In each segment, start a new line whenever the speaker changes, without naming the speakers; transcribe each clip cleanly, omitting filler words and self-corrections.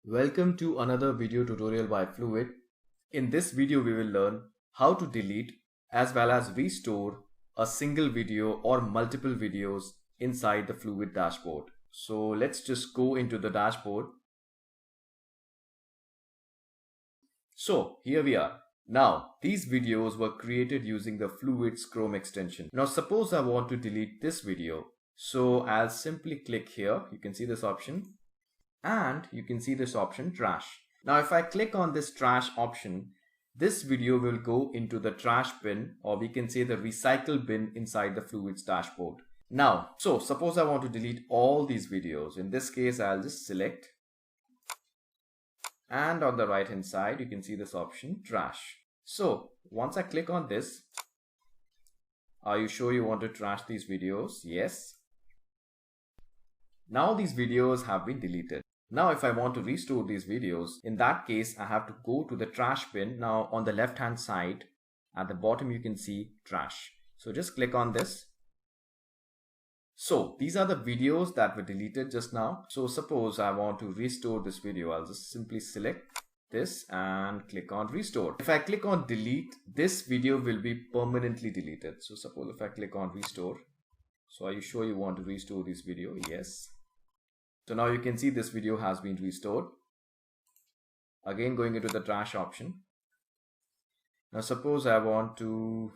Welcome to another video tutorial by Fluvid. In this video we will learn how to delete as well as restore a single video or multiple videos inside the Fluvid dashboard. So let's just go into the dashboard. So here we are. Now these videos were created using the Fluvid's Chrome extension. Now suppose I want to delete this video. So I'll simply click here. You can see this option. And you can see this option trash. Now if I click on this trash option, this video will go into the trash bin, or we can say the recycle bin inside the Fluvid's dashboard. Now, so suppose I want to delete all these videos. In this case, I'll just select, and on the right hand side, you can see this option trash. So once I click on this, are you sure you want to trash these videos? Yes. Now these videos have been deleted. Now if I want to restore these videos, in that case I have to go to the trash bin. Now on the left hand side at the bottom you can see trash. So just click on this. So these are the videos that were deleted just now. So suppose I want to restore this video, I'll just simply select this and click on restore. If I click on delete, this video will be permanently deleted. So suppose if I click on restore, so are you sure you want to restore this video? Yes. So now you can see this video has been restored. Again going into the trash option. Now suppose I want to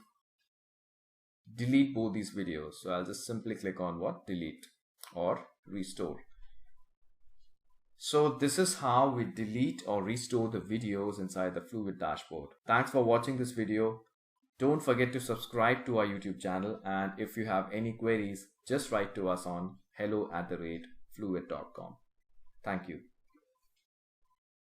delete both these videos. So I'll just simply click on what? Delete or restore. So this is how we delete or restore the videos inside the Fluvid dashboard. Thanks for watching this video. Don't forget to subscribe to our YouTube channel, and if you have any queries, just write to us on hello@fluvid.com. Thank you.